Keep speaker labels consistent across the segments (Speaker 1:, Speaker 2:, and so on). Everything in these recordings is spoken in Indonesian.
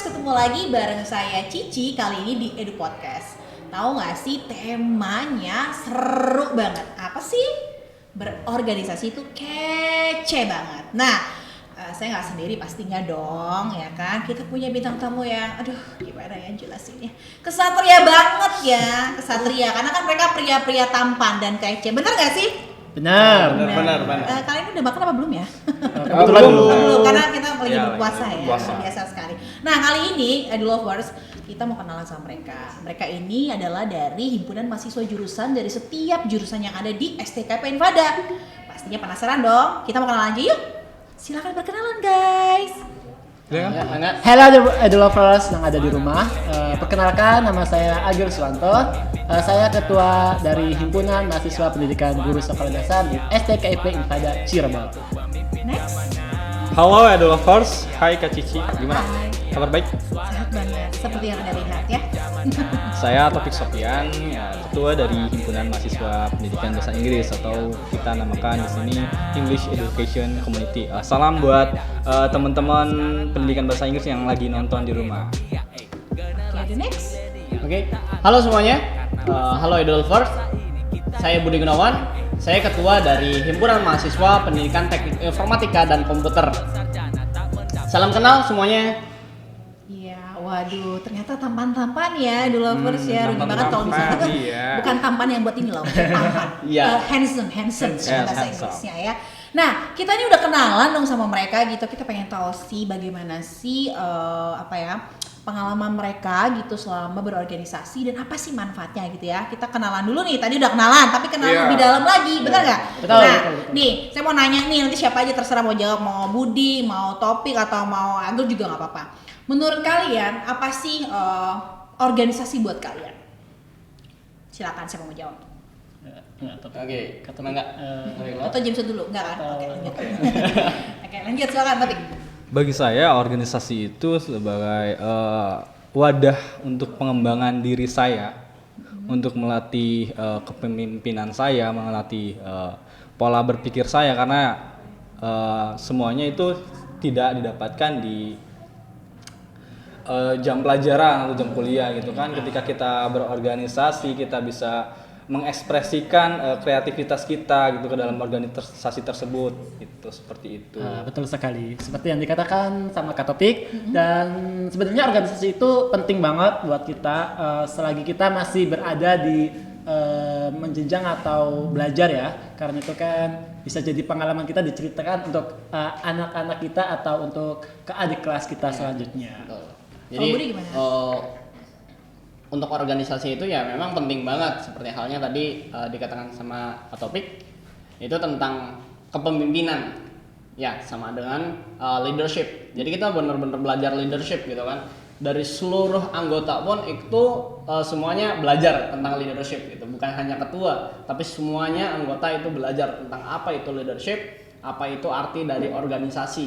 Speaker 1: Lovers, ketemu lagi bareng saya Cici kali ini di Edu Podcast. Tahu nggak sih temanya seru banget? Apa sih? Berorganisasi itu kece banget. Nah, saya nggak sendiri pastinya dong, ya kan? Kita punya bintang tamu yang, aduh, gimana ya jelasinnya? Kesatria banget ya, kesatria. Karena kan mereka pria-pria tampan dan kece. Bener nggak sih?
Speaker 2: Benar.
Speaker 1: Kalian udah makan apa belum ya?
Speaker 2: Belum.
Speaker 1: Karena kita lagi berpuasa ya, biasa sekali. Nah, kali ini Edu Lovers kita mau kenalan sama mereka. Mereka ini adalah dari himpunan mahasiswa jurusan dari setiap jurusan yang ada di STKP Infada. Pastinya penasaran dong. Kita mau kenalan aja yuk. Silakan berkenalan guys.
Speaker 2: Halo Edu Lovers yang ada di rumah. Perkenalkan, nama saya Agil Suwanto. Saya ketua dari Himpunan Mahasiswa Pendidikan Guru Sekolah Dasar di STKIP Infada Cirebon.
Speaker 1: Next.
Speaker 3: Halo Edu Lovers, hai Kak Cici, gimana?
Speaker 1: Hai.
Speaker 3: Kabar baik?
Speaker 1: Sehat banget, seperti yang Anda lihat ya.
Speaker 3: Saya Taufik Sofian, ketua dari Himpunan Mahasiswa Pendidikan Bahasa Inggris atau kita namakan di sini English Education Community. Salam buat teman-teman pendidikan bahasa Inggris yang lagi nonton di rumah.
Speaker 1: Oke, the next.
Speaker 4: Oke, halo semuanya. Halo Edu Lovers. Saya Budi Gunawan. Saya ketua dari Himpunan Mahasiswa Pendidikan Teknik Informatika dan Komputer. Salam kenal semuanya.
Speaker 1: Iya, waduh, ternyata tampan-tampan ya Edu Lovers ya. Rugi banget kalau misalnya
Speaker 3: tampan, iya.
Speaker 1: bukan tampan yang buat ini loh, tampan.
Speaker 4: Iya.
Speaker 1: Handsome
Speaker 3: Yes,
Speaker 1: bahasa
Speaker 3: handsome.
Speaker 1: Inggrisnya ya. Nah, kita ini udah kenalan dong sama mereka gitu. Kita pengen tahu sih bagaimana sih pengalaman mereka gitu selama berorganisasi dan apa sih manfaatnya gitu ya. Kita kenalan dulu nih, tadi udah kenalan tapi kenalan lebih dalam lagi, benar nggak?
Speaker 4: Betul,
Speaker 1: Nah,
Speaker 4: betul.
Speaker 1: nih saya mau nanya nih, nanti siapa aja terserah mau jawab, mau Budi, mau Topik atau mau Agil juga nggak apa-apa. Menurut kalian apa sih organisasi buat kalian? Silakan siapa mau jawab.
Speaker 4: Oke, kata enggak?
Speaker 1: Atau James dulu, enggak kan? Oke, lanjut. Oke, lanjut silakan Topik.
Speaker 3: Bagi saya organisasi itu sebagai wadah untuk pengembangan diri saya, untuk melatih kepemimpinan saya, melatih pola berpikir saya karena semuanya itu tidak didapatkan di jam pelajaran atau jam kuliah gitu kan. Ketika kita berorganisasi kita bisa mengekspresikan kreativitas kita gitu ke dalam organisasi tersebut, itu seperti itu.
Speaker 2: Betul sekali. Seperti yang dikatakan sama Kak Topik, dan sebenarnya organisasi itu penting banget buat kita selagi kita masih berada di menjenjang atau belajar ya. Karena itu kan bisa jadi pengalaman kita diceritakan untuk anak-anak kita atau untuk ke adik kelas kita selanjutnya.
Speaker 4: Jadi
Speaker 1: Budi gimana?
Speaker 4: untuk organisasi itu ya memang penting banget, seperti halnya tadi dikatakan sama Topik itu tentang kepemimpinan ya, sama dengan leadership. Jadi kita benar-benar belajar leadership gitu kan, dari seluruh anggota pun itu semuanya belajar tentang leadership gitu, bukan hanya ketua tapi semuanya anggota itu belajar tentang apa itu leadership, apa itu arti dari organisasi,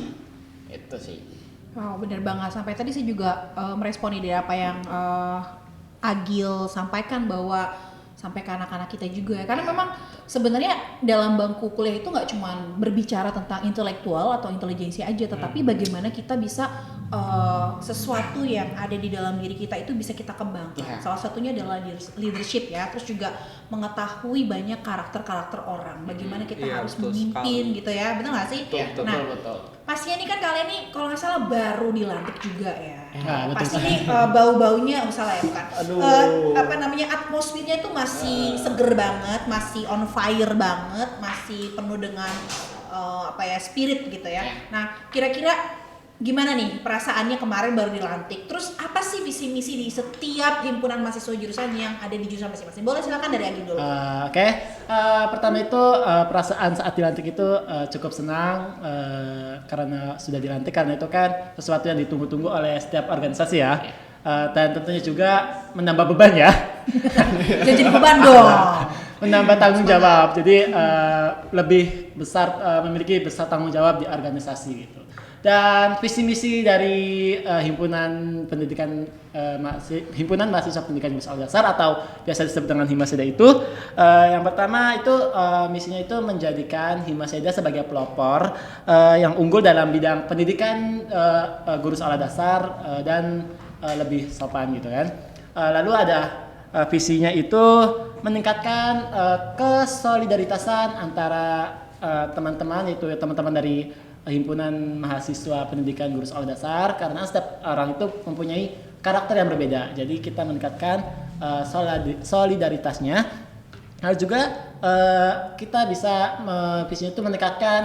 Speaker 4: itu sih.
Speaker 1: Oh, benar banget. Sampai tadi saya juga meresponi dari apa yang Agil sampaikan, bahwa sampai ke anak-anak kita juga ya. Karena memang sebenarnya dalam bangku kuliah itu nggak cuma berbicara tentang intelektual atau intelijensi aja, tetapi bagaimana kita bisa sesuatu yang ada di dalam diri kita itu bisa kita kembangkan. Salah satunya adalah leadership ya, terus juga mengetahui banyak karakter-karakter orang, bagaimana kita
Speaker 3: Iya,
Speaker 1: harus
Speaker 3: betul
Speaker 1: memimpin
Speaker 3: sekali.
Speaker 1: gitu ya, benar nggak sih?
Speaker 4: Betul.
Speaker 1: Pastinya nih kan kalian nih kalau nggak salah baru dilantik juga ya.
Speaker 2: Betul.
Speaker 1: Pasti nih bau-baunya salah ya bukan.
Speaker 4: Aduh.
Speaker 1: Atmosfernya itu masih seger banget, masih on fire banget, masih penuh dengan spirit gitu ya. Nah, kira-kira gimana nih perasaannya kemarin baru dilantik? Terus apa sih visi misi di setiap himpunan mahasiswa jurusan yang ada di jurusan masing-masing? Boleh silakan dari Agil dulu.
Speaker 2: Oke. Pertama itu perasaan saat dilantik itu cukup senang karena sudah dilantik, karena itu kan sesuatu yang ditunggu-tunggu oleh setiap organisasi ya. Dan tentunya juga menambah beban ya.
Speaker 1: Jadi beban dong.
Speaker 2: Menambah tanggung jawab. Jadi lebih besar, memiliki besar tanggung jawab di organisasi gitu. Dan visi misi dari himpunan pendidikan himpunan mahasiswa pendidikan bersekolah dasar atau biasa disebut dengan Himaseda itu yang pertama itu misinya itu menjadikan Himaseda sebagai pelopor yang unggul dalam bidang pendidikan guru sekolah dasar dan lebih sopan gitu kan. Lalu ada visinya itu meningkatkan kesolidaritasan antara teman-teman itu teman-teman dari himpunan mahasiswa pendidikan guru sekolah dasar karena setiap orang itu mempunyai karakter yang berbeda. Jadi kita meningkatkan solidaritasnya. Lalu juga kita bisa visinya itu meningkatkan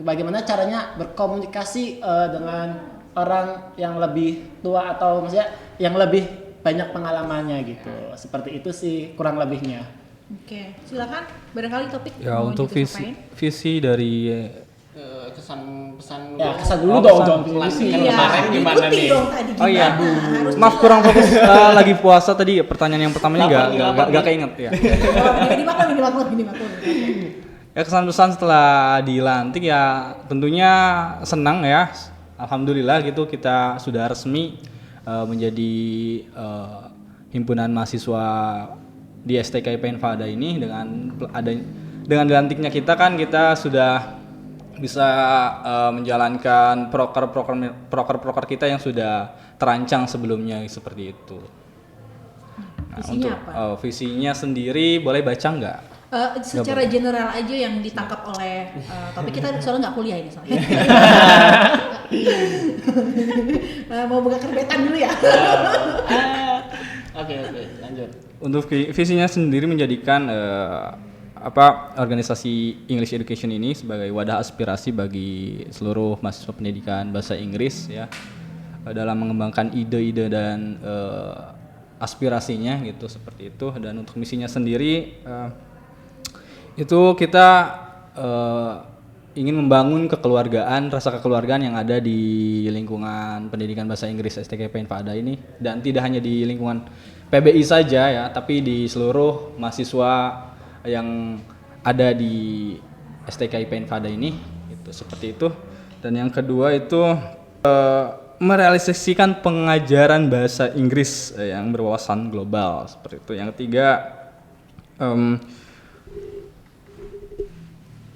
Speaker 2: bagaimana caranya berkomunikasi dengan orang yang lebih tua atau maksudnya yang lebih banyak pengalamannya gitu. Seperti itu sih kurang lebihnya.
Speaker 1: Oke, silakan barangkali topik
Speaker 3: Ya
Speaker 1: mau
Speaker 3: untuk
Speaker 1: juga
Speaker 3: visi
Speaker 1: sampaikan.
Speaker 3: visi dari
Speaker 4: kesan pesan
Speaker 2: Ya, kesan
Speaker 3: Oh,
Speaker 2: dulu dong,
Speaker 3: kesan.
Speaker 2: visi.
Speaker 4: Kan
Speaker 1: Iya,
Speaker 4: kemarin gimana
Speaker 1: diikuti
Speaker 4: nih?
Speaker 1: dong tadi
Speaker 3: Oh iya,
Speaker 1: gimana? Harus
Speaker 3: maaf
Speaker 1: jelas.
Speaker 3: kurang fokus lagi puasa tadi pertanyaan yang pertamanya
Speaker 4: Lapar,
Speaker 3: nggak keinget ya.
Speaker 1: Oh, ini maklum.
Speaker 3: Ya kesan pesan setelah dilantik ya tentunya senang ya, alhamdulillah gitu kita sudah resmi menjadi himpunan mahasiswa di STKIP Infada ini dengan dilantiknya kita kan kita sudah bisa menjalankan proker kita yang sudah terancang sebelumnya seperti itu. Nah,
Speaker 1: Visinya
Speaker 3: untuk
Speaker 1: apa?
Speaker 3: visinya sendiri boleh baca nggak?
Speaker 1: Secara general aja yang ditangkap oleh topik kita soalnya nggak kuliah ini soalnya. Mau buka kerbetan dulu ya.
Speaker 4: Oke, lanjut.
Speaker 3: Untuk visinya sendiri menjadikan organisasi English Education ini sebagai wadah aspirasi bagi seluruh mahasiswa pendidikan bahasa Inggris ya dalam mengembangkan ide-ide dan aspirasinya gitu seperti itu. Dan untuk misinya sendiri itu kita ingin membangun kekeluargaan, rasa kekeluargaan yang ada di lingkungan pendidikan bahasa Inggris STKP Infada ini, dan tidak hanya di lingkungan PBI saja ya, tapi di seluruh mahasiswa yang ada di STKIP Infada ini itu seperti itu. Dan yang kedua itu merealisasikan pengajaran bahasa Inggris yang berwawasan global seperti itu. Yang ketiga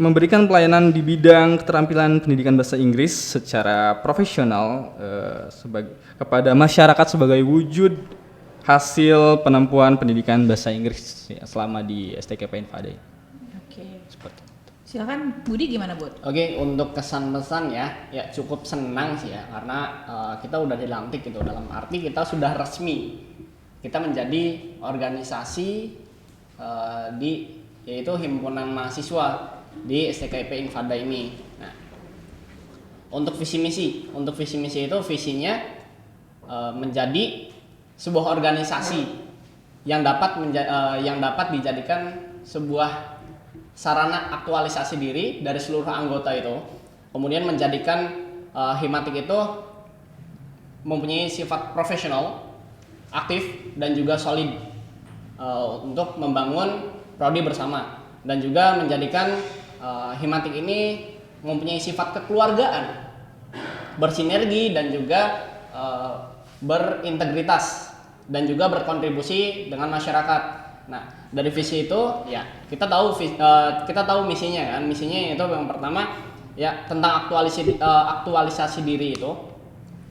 Speaker 3: memberikan pelayanan di bidang keterampilan pendidikan bahasa Inggris secara profesional kepada masyarakat sebagai wujud hasil penempuan pendidikan bahasa Inggris ya, selama di STKP Infada.
Speaker 1: Oke.
Speaker 3: Seperti itu.
Speaker 1: Silakan Budi gimana Bud?
Speaker 4: Oke, untuk kesan pesan ya cukup senang sih ya karena kita udah dilantik gitu, dalam arti kita sudah resmi kita menjadi organisasi yaitu himpunan mahasiswa di STKIP Infada ini. Nah, untuk visi misi itu visinya menjadi sebuah organisasi yang dapat dijadikan sebuah sarana aktualisasi diri dari seluruh anggota itu, kemudian menjadikan Himatik itu mempunyai sifat profesional, aktif dan juga solid untuk membangun prodi bersama, dan juga menjadikan Himatik ini mempunyai sifat kekeluargaan, bersinergi dan juga berintegritas dan juga berkontribusi dengan masyarakat. Nah, dari visi itu ya kita tahu misinya kan. Misinya itu yang pertama ya tentang aktualisasi diri itu.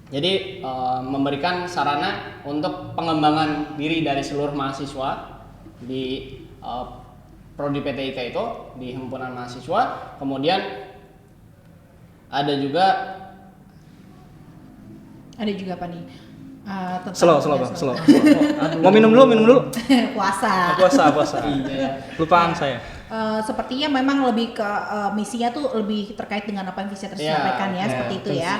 Speaker 4: Jadi memberikan sarana untuk pengembangan diri dari seluruh mahasiswa di prodi PTIK itu di himpunan mahasiswa. Kemudian ada juga
Speaker 1: apa nih?
Speaker 3: Slow. Mau minum dulu.
Speaker 1: Puasa.
Speaker 3: Puasa. Lupaan saya.
Speaker 1: Sepertinya memang lebih ke misinya tuh lebih terkait dengan apa yang bisa tersampaikan ya, seperti itu ya.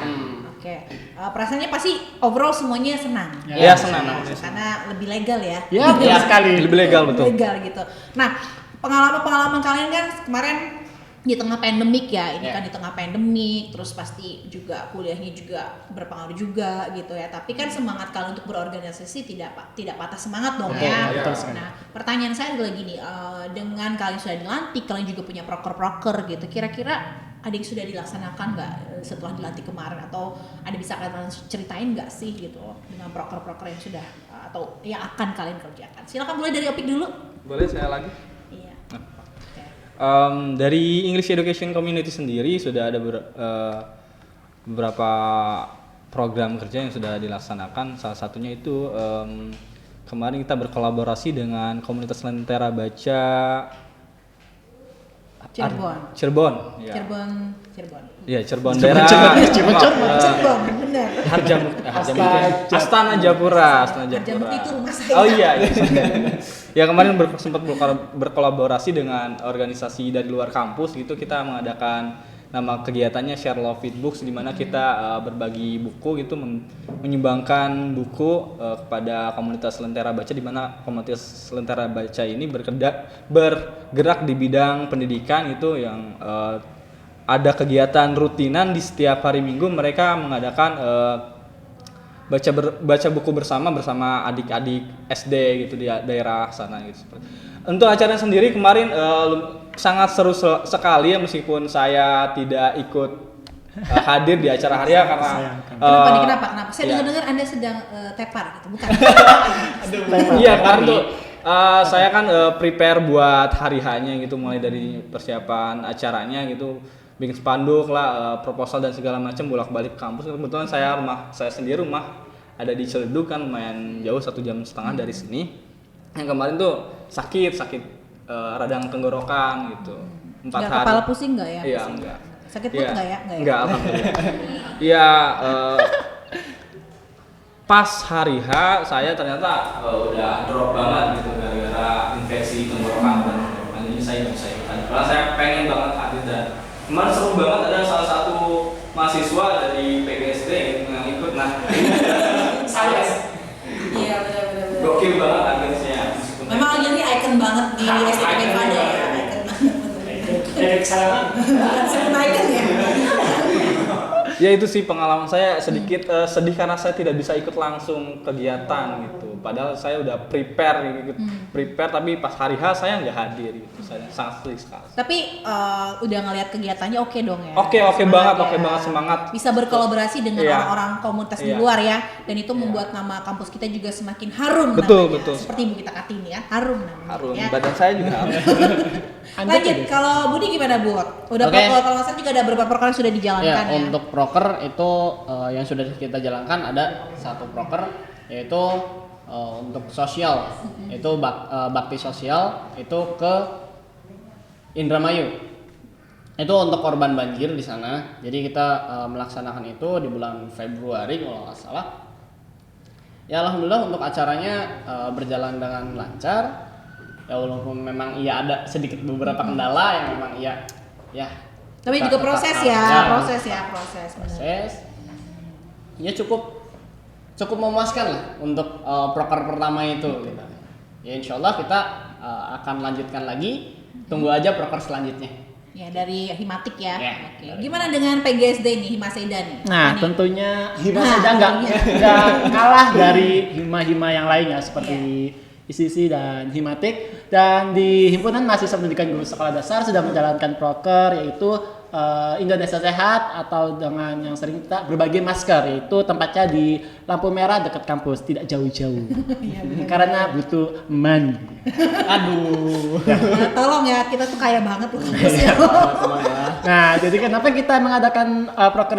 Speaker 1: Oke. Perasaannya pasti overall semuanya senang.
Speaker 3: Ya, senang.
Speaker 1: Karena lebih legal ya.
Speaker 2: Ya, betul sekali.
Speaker 3: Lebih legal betul.
Speaker 1: Legal gitu. Nah, pengalaman kalian kan kemarin di tengah pandemik ya, ini kan di tengah pandemik, terus pasti juga kuliahnya juga berpengaruh juga gitu ya. Tapi kan semangat kalian untuk berorganisasi tidak patah semangat dong ya. Nah, pertanyaan saya adalah gini, dengan kalian sudah dilantik, kalian juga punya proker-proker gitu. Kira-kira ada yang sudah dilaksanakan nggak setelah dilantik kemarin, atau ada bisa kalian ceritain nggak sih gitu loh dengan proker-proker yang sudah atau yang akan kalian kerjakan? Silakan mulai dari Opik dulu.
Speaker 3: Boleh saya lagi?
Speaker 1: Iya. Oke.
Speaker 3: Dari English Education Community sendiri sudah ada beberapa program kerja yang sudah dilaksanakan. Salah satunya itu kemarin kita berkolaborasi dengan komunitas Lentera Baca Cirebon. Ya.
Speaker 1: Cirebon.
Speaker 3: Iya, Cirebon daerah.
Speaker 1: Cirebon, benar.
Speaker 3: Astana Japura.
Speaker 1: Harjamukti itu rumah saya.
Speaker 3: Oh iya. Ya kemarin sempat berkolaborasi dengan organisasi dari luar kampus gitu, kita mengadakan nama kegiatannya Share Love with Books, di mana kita berbagi buku gitu, menyumbangkan buku kepada komunitas Lentera Baca, di mana komunitas Lentera Baca ini bergerak di bidang pendidikan itu, yang ada kegiatan rutinan di setiap hari Minggu mereka mengadakan baca buku bersama adik-adik SD gitu di daerah sana gitu. Untuk acara sendiri kemarin sangat seru sekali ya, meskipun saya tidak ikut hadir di acara hari ya karena
Speaker 1: Kenapa? Saya dengar Anda sedang tepar gitu, bukan?
Speaker 3: Iya, karena tuh saya kan prepare buat hari hanya gitu, mulai dari persiapan acaranya gitu, bikin spanduk lah, proposal dan segala macam, bolak-balik kampus. Kebetulan saya sendiri rumah ada di Ciledug, kan lumayan jauh 1,5 jam dari sini. Yang kemarin tuh sakit radang tenggorokan gitu. 4 hari.
Speaker 1: Kepala pusing nggak ya?
Speaker 3: Iya, enggak.
Speaker 1: Sakit perut nggak ya?
Speaker 3: Enggak, alhamdulillah. Iya, pas hari H saya ternyata udah drop banget gitu gara-gara infeksi tenggorokan dan tenggorokan, jadi saya nggak bisa ikutan. Karena saya pengen banget hadir, dan kemarin seru banget, ada salah satu mahasiswa dari PGSD yang ikut. Nah, saya
Speaker 1: Iya, benar.
Speaker 3: gokil banget akhirnya.
Speaker 1: Memang Agil ini icon banget di STP Pada ya, icon banget. Sebut icon ya.
Speaker 3: Ya itu sih pengalaman saya, sedikit sedih karena saya tidak bisa ikut langsung kegiatan gitu. Padahal saya udah prepare tapi pas hari H saya nggak hadir gitu. Saya sangat sedih sekali.
Speaker 1: Tapi udah ngelihat kegiatannya oke dong ya.
Speaker 3: Oke banget, semangat.
Speaker 1: Bisa berkolaborasi dengan
Speaker 3: Iya.
Speaker 1: orang-orang komunitas di
Speaker 3: Iya.
Speaker 1: luar ya, dan itu membuat nama kampus kita juga semakin harum.
Speaker 3: Betul.
Speaker 1: Seperti Ibu kita Kartini ya, harum namanya.
Speaker 3: Harum,
Speaker 1: Ya.
Speaker 3: badan saya juga harum.
Speaker 1: Lanjut, kalau Budi gimana Bu? Udah
Speaker 4: Oke.
Speaker 1: kalau nggak salah juga ada beberapa program yang sudah dijalankan ya.
Speaker 4: Untuk proker itu yang sudah kita jalankan ada satu proker, yaitu untuk sosial, itu bakti sosial itu ke Indramayu. Itu untuk korban banjir di sana. Jadi kita melaksanakan itu di bulan Februari kalau nggak salah. Ya alhamdulillah untuk acaranya berjalan dengan lancar. Ya walaupun memang ada sedikit beberapa kendala yang memang ya.
Speaker 1: Tapi
Speaker 4: kita
Speaker 1: juga
Speaker 4: tetap
Speaker 1: proses
Speaker 4: harus-
Speaker 1: ya,
Speaker 4: benar.
Speaker 1: proses.
Speaker 4: Ya cukup memuaskan lah untuk proker pertama itu gitu. Ya insyaallah kita akan lanjutkan lagi. Tunggu aja proker selanjutnya.
Speaker 1: Ya dari Himatik ya.
Speaker 4: Ya,
Speaker 1: Oke.
Speaker 4: dari
Speaker 1: Gimana dengan PGSD nih, Himaseda nih?
Speaker 2: Nah,
Speaker 1: Ini.
Speaker 2: tentunya Hima
Speaker 1: Nah,
Speaker 2: Seda nggak kalah dari hima-hima yang lainnya seperti ISISI dan Himatik. Dan di Himpunan Mahasiswa Pendidikan Guru Sekolah Dasar sudah menjalankan proker, yaitu Indonesia Sehat, atau dengan yang sering kita berbagi masker, yaitu tempatnya di lampu merah dekat kampus, tidak jauh-jauh. Karena butuh mandi.
Speaker 3: Aduh.
Speaker 1: Nah, tolong ya, kita tuh kaya banget loh.
Speaker 2: Nah, jadi kenapa kita mengadakan proker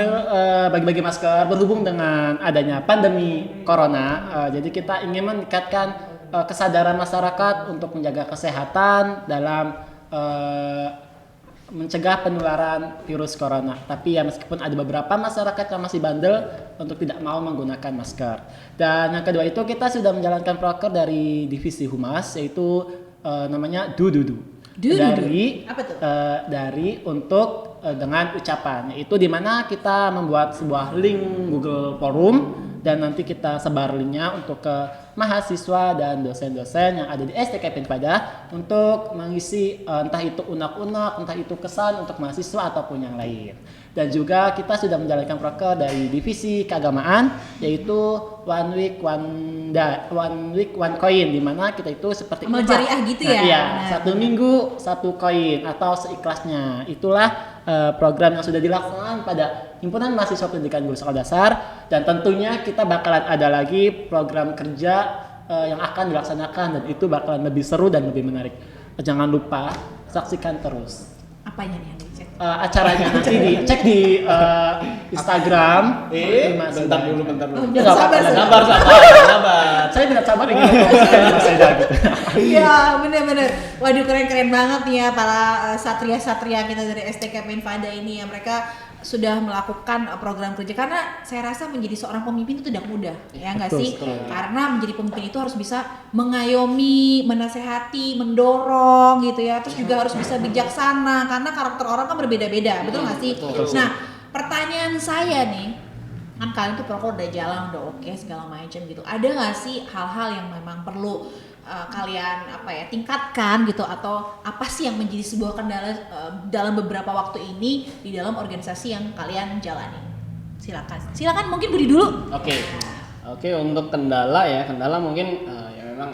Speaker 2: bagi-bagi masker berhubung dengan adanya pandemi corona. Jadi kita ingin meningkatkan kesadaran masyarakat untuk menjaga kesehatan dalam mencegah penularan virus corona. Tapi ya meskipun ada beberapa masyarakat yang masih bandel untuk tidak mau menggunakan masker. Dan yang kedua itu kita sudah menjalankan proker dari divisi Humas, yaitu namanya Du-Du-Du. Dari
Speaker 1: Apa tuh?
Speaker 2: dari untuk dengan ucapan, yaitu di mana kita membuat sebuah link Google Forum dan nanti kita sebar linknya untuk ke mahasiswa dan dosen-dosen yang ada di STKP Pada untuk mengisi entah itu unek-unek, entah itu kesan untuk mahasiswa ataupun yang lain. Dan juga kita sudah menjalankan proker dari divisi keagamaan, yaitu one week one coin, di mana kita itu seperti
Speaker 1: Amal jariah gitu ya?
Speaker 2: Iya,
Speaker 1: Nah,
Speaker 2: satu minggu satu koin atau seikhlasnya. Itulah program yang sudah dilaksanakan pada Himpunan Mahasiswa Pendidikan Guru Sekolah Dasar, dan tentunya kita bakalan ada lagi program kerja yang akan dilaksanakan, dan itu bakalan lebih seru dan lebih menarik. Jangan lupa saksikan terus.
Speaker 1: Apanya nih yang dicek?
Speaker 2: Acaranya nanti dicek di Instagram.
Speaker 4: Bentar dulu.
Speaker 2: Ya, nggak apa-apa.
Speaker 4: Sabar.
Speaker 2: Saya tidak sabar ingin ngomong Mas Eda gitu.
Speaker 1: Ya bener-bener, waduh keren-keren banget nih ya para satria-satria kita dari STK Minfada ini ya, mereka sudah melakukan program kerja, karena saya rasa menjadi seorang pemimpin itu tidak mudah ya nggak sih, karena menjadi pemimpin itu harus bisa mengayomi, menasehati, mendorong gitu ya, terus juga harus bisa bijaksana karena karakter orang kan berbeda-beda, betul nggak sih? Nah pertanyaan saya nih, kan kalian tuh prokor udah jalan, udah oke segala macam gitu, ada nggak sih hal-hal yang memang perlu kalian tingkatkan gitu, atau apa sih yang menjadi sebuah kendala dalam beberapa waktu ini di dalam organisasi yang kalian jalani? Silakan mungkin Budi dulu.
Speaker 4: Oke, untuk kendala mungkin ya memang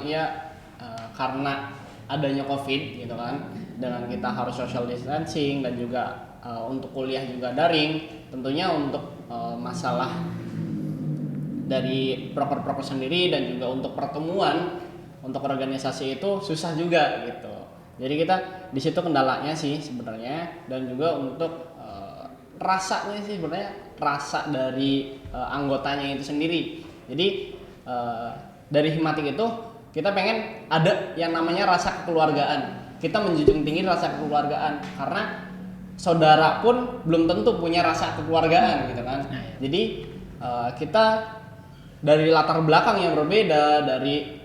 Speaker 4: karena adanya COVID gitu kan, dengan kita harus social distancing dan juga untuk kuliah juga daring, tentunya untuk masalah dari proker-proker sendiri dan juga untuk pertemuan untuk organisasi itu susah juga gitu. Jadi kita di situ kendalanya sih sebenarnya, dan juga untuk rasanya sih sebenarnya rasa dari anggotanya itu sendiri. Jadi dari Himatik itu kita pengen ada yang namanya rasa kekeluargaan. Kita menjunjung tinggi rasa kekeluargaan, karena saudara pun belum tentu punya rasa kekeluargaan gitu kan. Jadi kita dari latar belakang yang berbeda, dari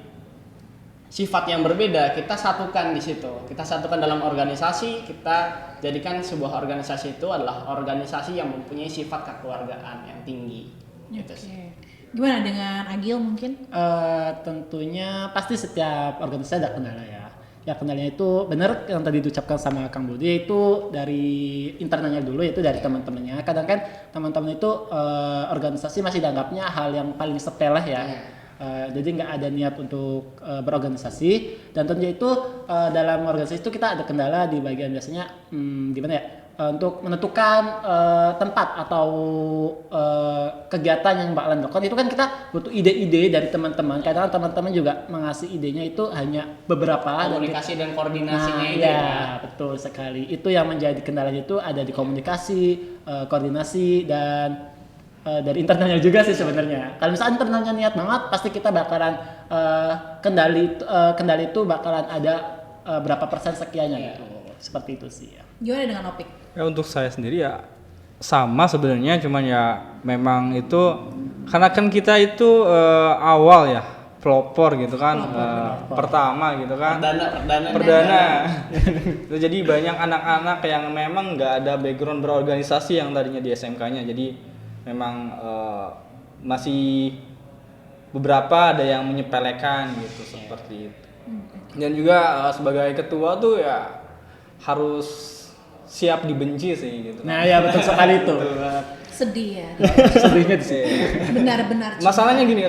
Speaker 4: sifat yang berbeda, kita satukan di situ. Kita satukan dalam organisasi, kita jadikan sebuah organisasi itu adalah organisasi yang mempunyai sifat kekeluargaan yang tinggi. Gitu sih.
Speaker 1: Gimana dengan Agil mungkin?
Speaker 2: Tentunya pasti setiap organisasi ada kendala ya. Ya kendalanya itu benar yang tadi diucapkan sama Kang Budi, itu dari internalnya dulu, yaitu dari teman-temannya. Kadang kan teman-teman itu organisasi masih dianggapnya hal yang paling sepele ya. Jadi nggak ada niat untuk berorganisasi, dan tentunya itu dalam organisasi itu kita ada kendala di bagian biasanya gimana ya, untuk menentukan tempat atau kegiatan yang bakalan dilakukan. Itu kan kita butuh ide-ide dari teman-teman. Kadang teman-teman juga mengasih idenya itu hanya beberapa,
Speaker 4: komunikasi dan koordinasinya itu
Speaker 2: ya betul sekali. Itu yang menjadi kendalanya, itu ada di komunikasi, koordinasi, dan dari internalnya juga sih sebenarnya. Kalau misalnya internalnya niat banget, pasti kita bakalan kendali itu bakalan ada berapa persen sekiannya gitu. Seperti itu sih ya.
Speaker 1: Gimana dengan Opik?
Speaker 3: Ya untuk saya sendiri ya sama sebenarnya, cuman ya memang itu karena kan kita itu awal ya pelopor gitu kan, pertama gitu kan, perdana. Jadi banyak anak-anak yang memang nggak ada background berorganisasi yang tadinya di SMK-nya, jadi memang masih beberapa ada yang menyepelekan gitu seperti itu. Dan juga sebagai ketua tuh ya harus siap dibenci sih gitu.
Speaker 2: Nah ya betul sekali itu.
Speaker 1: Sedih ya.
Speaker 2: Sedihnya di sini.
Speaker 1: Benar-benar.
Speaker 3: Masalahnya gini,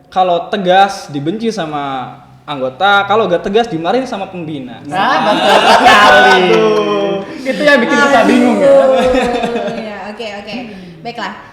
Speaker 3: kalau tegas dibenci sama anggota, kalau gak tegas dimarahin sama pembina.
Speaker 2: Nah betul sekali. Itu yang bikin kita bingung ya.
Speaker 1: Oke. Baiklah.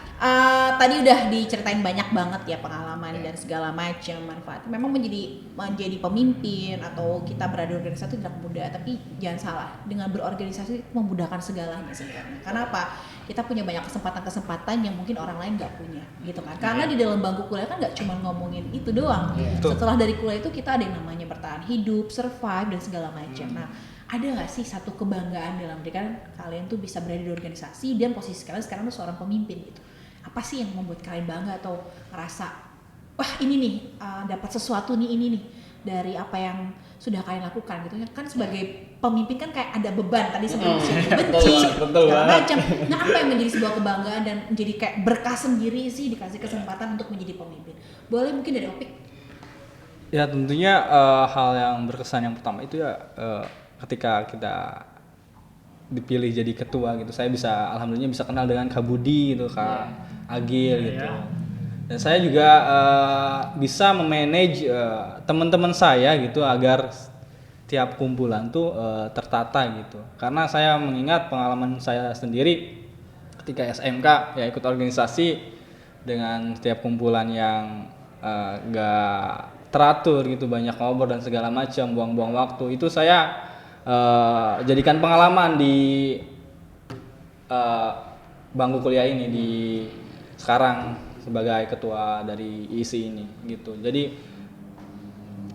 Speaker 1: Tadi udah diceritain banyak banget ya pengalaman dan segala macam manfaat. Memang menjadi pemimpin atau kita berada di organisasi itu tidak mudah, tapi jangan salah, dengan berorganisasi memudahkan segalanya sebenarnya. Karena apa? Kita punya banyak kesempatan-kesempatan yang mungkin orang lain nggak punya, gitu kan? Karena di dalam bangku kuliah kan nggak cuma ngomongin itu doang. Setelah dari kuliah itu kita ada yang namanya bertahan hidup, survive dan segala macam. Nah, ada nggak sih satu kebanggaan dalam diri kalian tuh bisa berada di organisasi dan posisi kalian sekarang tuh seorang pemimpin gitu? Apa sih yang membuat kalian bangga atau ngerasa wah ini nih dapat sesuatu nih, ini nih dari apa yang sudah kalian lakukan gitu kan? Sebagai pemimpin kan kayak ada beban tadi sebelum benci segala macam. Nah, apa yang menjadi sebuah kebanggaan dan menjadi kayak berkah sendiri sih dikasih kesempatan untuk menjadi pemimpin? Boleh mungkin dari Opik?
Speaker 3: Ya tentunya hal yang berkesan yang pertama itu ya ketika kita dipilih jadi ketua gitu, saya alhamdulillah bisa kenal dengan Kak Budi gitu, Kak Agil gitu. Dan saya juga bisa memanage teman-teman saya gitu agar tiap kumpulan tuh tertata gitu. Karena saya mengingat pengalaman saya sendiri ketika SMK ya ikut organisasi dengan setiap kumpulan yang gak teratur gitu, banyak ngobrol dan segala macam, buang-buang waktu. Itu saya jadikan pengalaman di bangku kuliah ini, di sekarang sebagai ketua dari ISI ini gitu. Jadi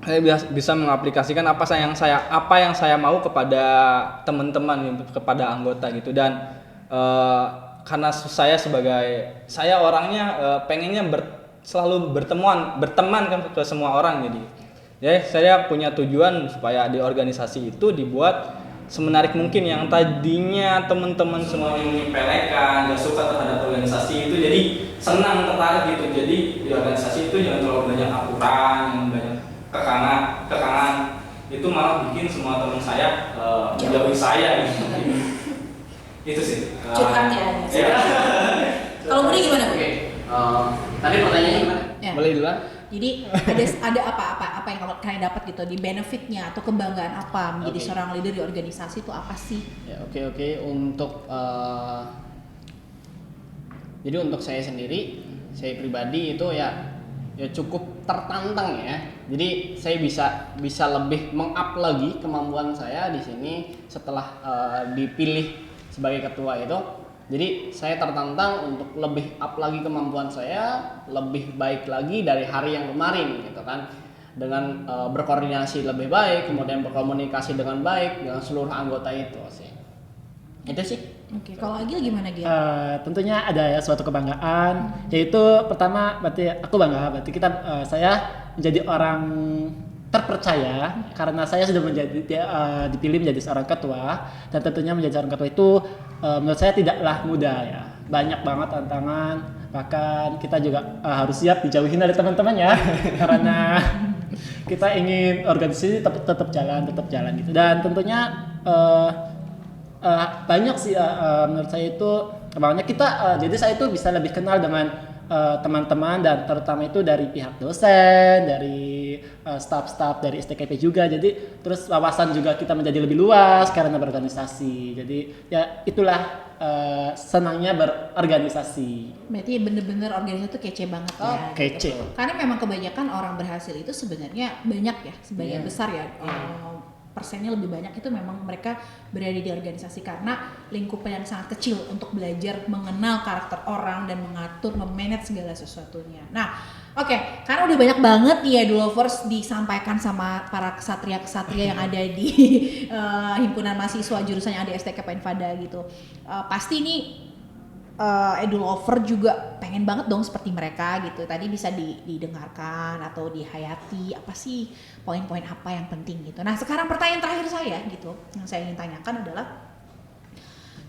Speaker 3: saya bisa mengaplikasikan apa yang saya mau kepada teman-teman, kepada anggota gitu. Dan karena saya orangnya pengennya selalu berteman kan ke semua orang, jadi saya punya tujuan supaya di organisasi itu dibuat semenarik mungkin. Yang tadinya teman-teman semua menyepelekan, gak suka terhadap organisasi itu, jadi senang, tertarik gitu. Jadi di organisasi itu jangan terlalu banyak aturan, jangan banyak kekangan itu malah bikin semua teman saya menjauhi saya gitu. Itu sih
Speaker 1: curhat ya. Kalau Budi gimana Bu?
Speaker 4: Tadi pertanyaannya gimana?
Speaker 1: Ya.
Speaker 4: Boleh duluan?
Speaker 1: Jadi ada apa yang kalian dapat gitu di benefitnya atau kebanggaan apa menjadi seorang leader di organisasi itu apa sih?
Speaker 4: Ya oke. Jadi untuk saya sendiri, saya pribadi itu ya cukup tertantang ya. Jadi saya bisa lebih meng-up lagi kemampuan saya di sini setelah dipilih sebagai ketua itu. Jadi saya tertantang untuk lebih up lagi kemampuan saya, lebih baik lagi dari hari yang kemarin gitu kan. Dengan berkoordinasi lebih baik, kemudian berkomunikasi dengan baik dengan seluruh anggota itu sih. Itu sih.
Speaker 1: Oke, kalau Agil gimana Gil?
Speaker 2: Tentunya ada ya suatu kebanggaan, yaitu pertama berarti aku bangga, berarti saya menjadi orang terpercaya karena saya sudah dipilih menjadi seorang ketua. Dan tentunya menjadi seorang ketua itu menurut saya tidaklah mudah ya, banyak banget tantangan, bahkan kita juga harus siap dijauhin dari teman-teman ya karena kita ingin organisasi tetap jalan gitu. Dan tentunya banyak sih menurut saya itu makanya kita jadi saya itu bisa lebih kenal dengan teman-teman, dan terutama itu dari pihak dosen, dari staff-staff dari STKP juga. Jadi terus wawasan juga kita menjadi lebih luas karena berorganisasi. Jadi ya itulah senangnya berorganisasi.
Speaker 1: Berarti bener-bener organisasi itu kece banget ya.
Speaker 2: Kece.
Speaker 1: Gitu. Karena memang kebanyakan orang berhasil itu sebenarnya banyak ya, sebagian besar ya. Persennya lebih banyak itu memang mereka berada di organisasi karena lingkupan yang sangat kecil untuk belajar mengenal karakter orang dan mengatur, memanage segala sesuatunya. Nah, oke, karena udah banyak banget nih ya Dulovers disampaikan sama para kesatria-kesatria yang ada di himpunan mahasiswa jurusan yang ada STKP Infada gitu. Pasti ini Edulover juga pengen banget dong seperti mereka gitu. Tadi bisa didengarkan atau dihayati apa sih poin-poin apa yang penting gitu. Nah sekarang pertanyaan terakhir saya gitu yang saya ingin tanyakan adalah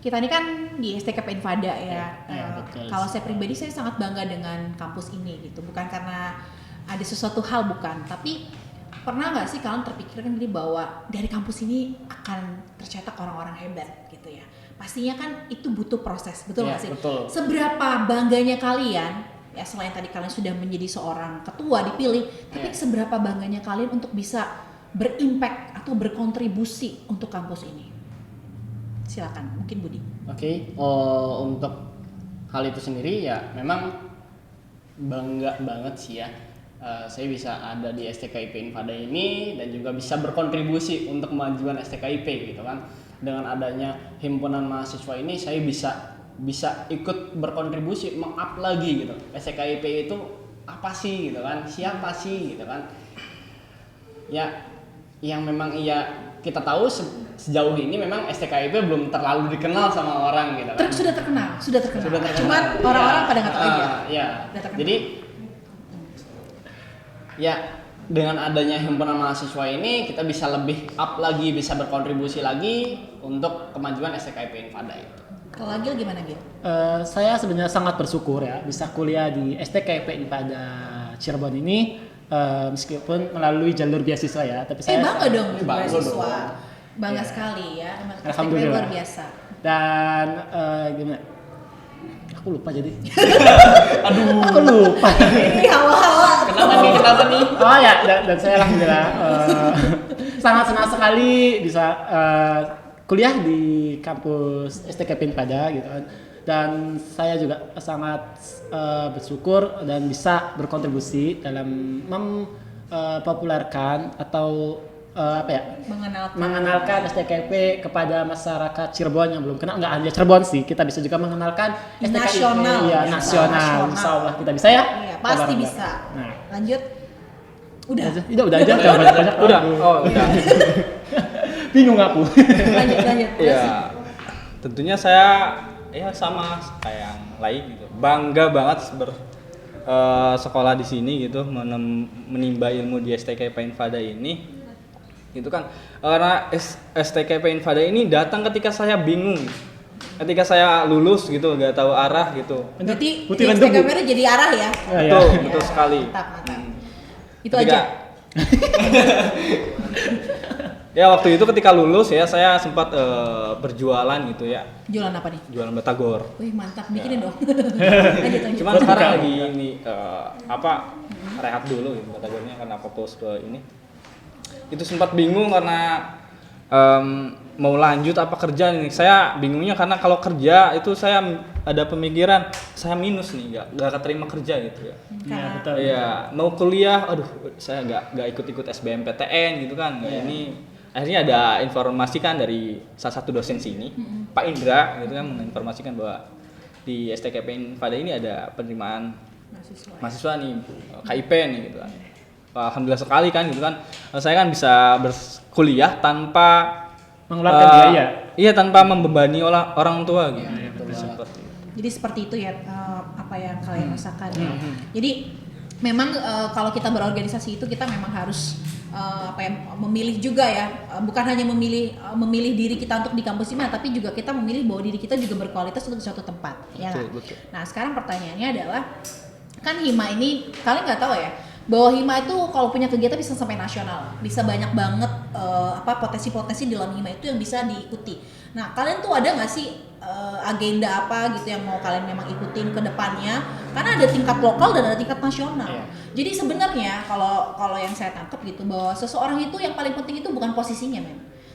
Speaker 1: kita ini kan di STKP Infada ya. Kalau saya pribadi saya sangat bangga dengan kampus ini gitu. Bukan karena ada sesuatu hal bukan, tapi pernah nggak sih kalian terpikirkan jadi bahwa dari kampus ini akan tercetak orang-orang hebat gitu ya? Pastinya kan itu butuh proses, betul nggak sih?
Speaker 4: Betul.
Speaker 1: Seberapa bangganya kalian, ya selain tadi kalian sudah menjadi seorang ketua dipilih, tapi seberapa bangganya kalian untuk bisa berimpact atau berkontribusi untuk kampus ini? Silakan, mungkin Budi.
Speaker 4: Oke, untuk hal itu sendiri ya memang bangga banget sih ya. Saya bisa ada di STKIP Infada ini dan juga bisa berkontribusi untuk kemajuan STKIP gitu kan. Dengan adanya himpunan mahasiswa ini saya bisa ikut berkontribusi meng-up lagi gitu. STKIP itu apa sih gitu kan? Siapa sih gitu kan? Ya yang memang kita tahu sejauh ini memang STKIP belum terlalu dikenal sama orang gitu kan.
Speaker 1: Sudah terkenal. Cuman orang-orang pada nggak tahu aja.
Speaker 4: Ya. Jadi ya dengan adanya himpunan mahasiswa ini kita bisa lebih up lagi, bisa berkontribusi lagi untuk kemajuan STKIP Infada itu.
Speaker 1: Kalau Agil gimana Gil?
Speaker 2: Saya sebenarnya sangat bersyukur ya bisa kuliah di STKIP Infada Cirebon ini meskipun melalui jalur beasiswa ya, tapi saya
Speaker 1: bangga dong
Speaker 4: bangga
Speaker 1: beasiswa.
Speaker 4: dong.
Speaker 1: Bangga sekali ya, emang
Speaker 2: Alhamdulillah.
Speaker 1: luar biasa.
Speaker 2: Dan gimana? Aku lupa jadi. Aku lupa.
Speaker 1: Ini hawa-hawa.
Speaker 4: Kenapa nih? banget nih.
Speaker 2: Oh ya, dan saya alhamdulillah sangat senang sekali bisa kuliah di kampus STKP Inpada gitu kan. Dan saya juga sangat bersyukur dan bisa berkontribusi dalam mempopulerkan atau mengenalkan STKP kepada masyarakat Cirebon yang belum kenal. Nggak hanya Cirebon sih, kita bisa juga mengenalkan STKP
Speaker 1: Nasional.
Speaker 2: nasional. Insya Allah kita bisa ya.
Speaker 1: Iya, pasti
Speaker 2: Kabar-kabar.
Speaker 1: bisa.
Speaker 2: Nah,
Speaker 1: Lanjut. Udah.
Speaker 2: udah aja, jangan banyak-banyak.
Speaker 3: Udah, oh udah.
Speaker 2: Bingung aku.
Speaker 1: lanjut.
Speaker 3: Ya, tentunya saya ya sama kayak yang lain gitu. Bangga banget sekolah di sini gitu, menimba ilmu di STKP Infada ini. Gitu kan. Karena STKP Infada ini datang ketika saya bingung. Ketika saya lulus gitu, nggak tahu arah gitu.
Speaker 1: Berarti
Speaker 2: Butiran
Speaker 1: STKP
Speaker 2: debu.
Speaker 1: jadi arah ya.
Speaker 3: Betul,
Speaker 1: Iya.
Speaker 3: betul sekali.
Speaker 1: Mantap. Itu
Speaker 3: Ketika-
Speaker 1: aja.
Speaker 3: Ya waktu itu ketika lulus ya saya sempat berjualan gitu ya,
Speaker 1: Jualan apa nih?
Speaker 3: jualan batagor.
Speaker 1: Wih, mantap. Bikinin dong. Lanjut.
Speaker 3: Cuman sekarang lagi ini rehat dulu gitu batagornya karena fokus ke ini. Itu sempat bingung karena mau lanjut apa kerja nih. Saya bingungnya karena kalau kerja itu saya ada pemikiran saya minus nih, nggak keterima kerja gitu ya.
Speaker 2: Iya, betul.
Speaker 3: Iya, mau kuliah, aduh, saya nggak ikut SBMPTN gitu kan.
Speaker 2: Iya.
Speaker 3: Ini akhirnya ada informasi kan dari salah satu dosen sini, Pak Indra, gitu kan, menginformasikan bahwa di STKP Infada ini ada penerimaan mahasiswa nih, KIP nih, gitu kan. Wah, alhamdulillah sekali kan, gitu kan. Saya kan bisa berkuliah tanpa
Speaker 2: Mengeluarkan biaya.
Speaker 3: Iya, tanpa membebani orang tua gitu. Seperti itu.
Speaker 1: Jadi seperti itu ya apa yang kalian rasakan. Jadi memang kalau kita berorganisasi itu kita memang harus memilih juga ya, bukan hanya memilih diri kita untuk di kampus ini, tapi juga kita memilih bahwa diri kita juga berkualitas untuk di suatu tempat. Ya nggak?
Speaker 3: Betul.
Speaker 1: Nah sekarang pertanyaannya adalah, kan Hima ini kalian nggak tahu ya bahwa Hima itu kalau punya kegiatan bisa sampai nasional, bisa banyak banget potensi-potensi di dalam Hima itu yang bisa diikuti. Nah kalian tuh ada nggak sih agenda apa gitu yang mau kalian memang ikutin ke depannya? Karena ada tingkat lokal dan ada tingkat nasional.
Speaker 4: Iya.
Speaker 1: Jadi sebenarnya kalau yang saya tangkap gitu bahwa seseorang itu yang paling penting itu bukan posisinya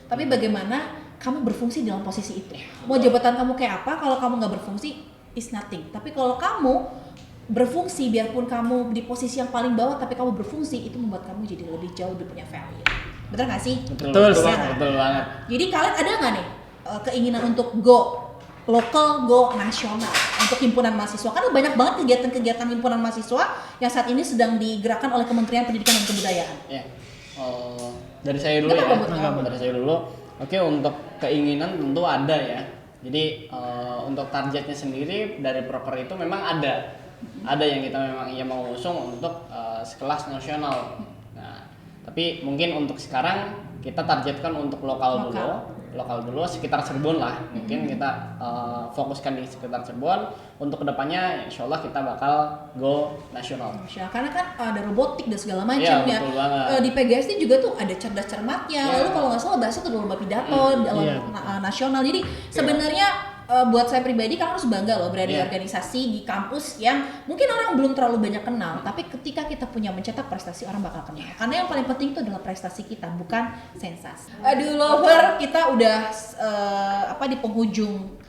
Speaker 1: tapi bagaimana kamu berfungsi dalam posisi itu. Mau jabatan kamu kayak apa, kalau kamu nggak berfungsi is nothing. Tapi kalau kamu berfungsi, biarpun kamu di posisi yang paling bawah tapi kamu berfungsi, itu membuat kamu jadi lebih jauh, lebih punya value. Betul nggak sih?
Speaker 2: Betul,
Speaker 4: Betul banget.
Speaker 1: Jadi kalian ada nggak nih keinginan untuk go lokal, go nasional untuk himpunan mahasiswa? Karena banyak banget kegiatan-kegiatan himpunan mahasiswa yang saat ini sedang digerakkan oleh Kementerian Pendidikan dan Kebudayaan.
Speaker 4: Ya. Dari saya dulu
Speaker 1: Nggak
Speaker 4: ya.
Speaker 1: apa-apa.
Speaker 4: Dari saya dulu. Oke, untuk keinginan tentu ada ya. Jadi untuk targetnya sendiri dari proker itu memang ada. Ada yang kita memang mau usung untuk sekelas nasional. Nah, tapi mungkin untuk sekarang kita targetkan untuk lokal dulu sekitar Cirebon lah. Mungkin kita fokuskan di sekitar Cirebon. Untuk kedepannya insya Allah kita bakal go nasional.
Speaker 1: Karena kan ada robotik dan segala macam
Speaker 4: Iya,
Speaker 1: ya.
Speaker 4: betul banget.
Speaker 1: Di PGSD juga tuh ada cerdas cermatnya.
Speaker 4: Iya.
Speaker 1: Lalu kalau nggak salah bahasa tuh lomba pidato dalam
Speaker 2: Iya.
Speaker 1: nasional. Jadi sebenarnya buat saya pribadi kan harus bangga loh berada di
Speaker 4: Iya.
Speaker 1: organisasi di kampus yang mungkin orang belum terlalu banyak kenal, tapi ketika kita punya mencetak prestasi orang bakal kenal. Karena yang paling penting itu adalah prestasi kita, bukan sensasi. Aduh lover, kita udah di penghujung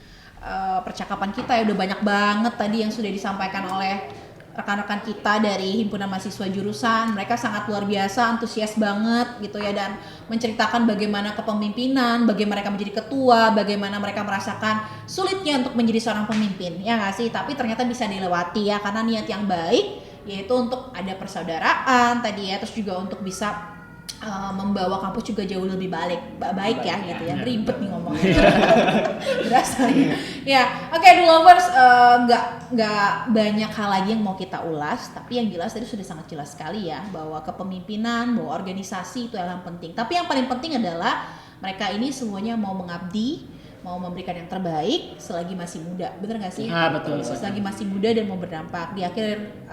Speaker 1: percakapan kita ya, udah banyak banget tadi yang sudah disampaikan oleh rekan-rekan kita dari himpunan mahasiswa jurusan. Mereka sangat luar biasa, antusias banget gitu ya, dan menceritakan bagaimana kepemimpinan, bagaimana mereka menjadi ketua, bagaimana mereka merasakan sulitnya untuk menjadi seorang pemimpin, ya nggak sih? Tapi ternyata bisa dilewati ya, karena niat yang baik, yaitu untuk ada persaudaraan tadi ya, terus juga untuk bisa membawa kampus juga jauh lebih baik ya gitu ya. Ribet nih ngomongnya. Berasa ya. Oke, The Lovers, nggak banyak hal lagi yang mau kita ulas, tapi yang jelas tadi sudah sangat jelas sekali ya bahwa kepemimpinan, bahwa organisasi itu yang penting. Tapi yang paling penting adalah mereka ini semuanya mau mengabdi, mau memberikan yang terbaik selagi masih muda. Bener nggak sih?
Speaker 2: Betul.
Speaker 1: Selagi masih muda dan mau berdampak. Di akhir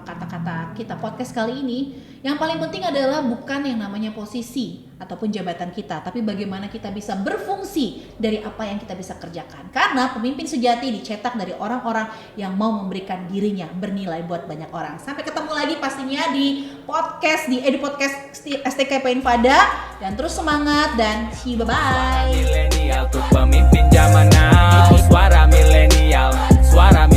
Speaker 1: kata-kata kita podcast kali ini, yang paling penting adalah bukan yang namanya posisi ataupun jabatan kita, tapi bagaimana kita bisa berfungsi dari apa yang kita bisa kerjakan. Karena pemimpin sejati dicetak dari orang-orang yang mau memberikan dirinya bernilai buat banyak orang. Sampai ketemu lagi pastinya di podcast di Edu Podcast STKP Infada, dan terus semangat dan see you, bye-bye.
Speaker 5: Milenial tuh pemimpin zaman now. Suara milenial, suara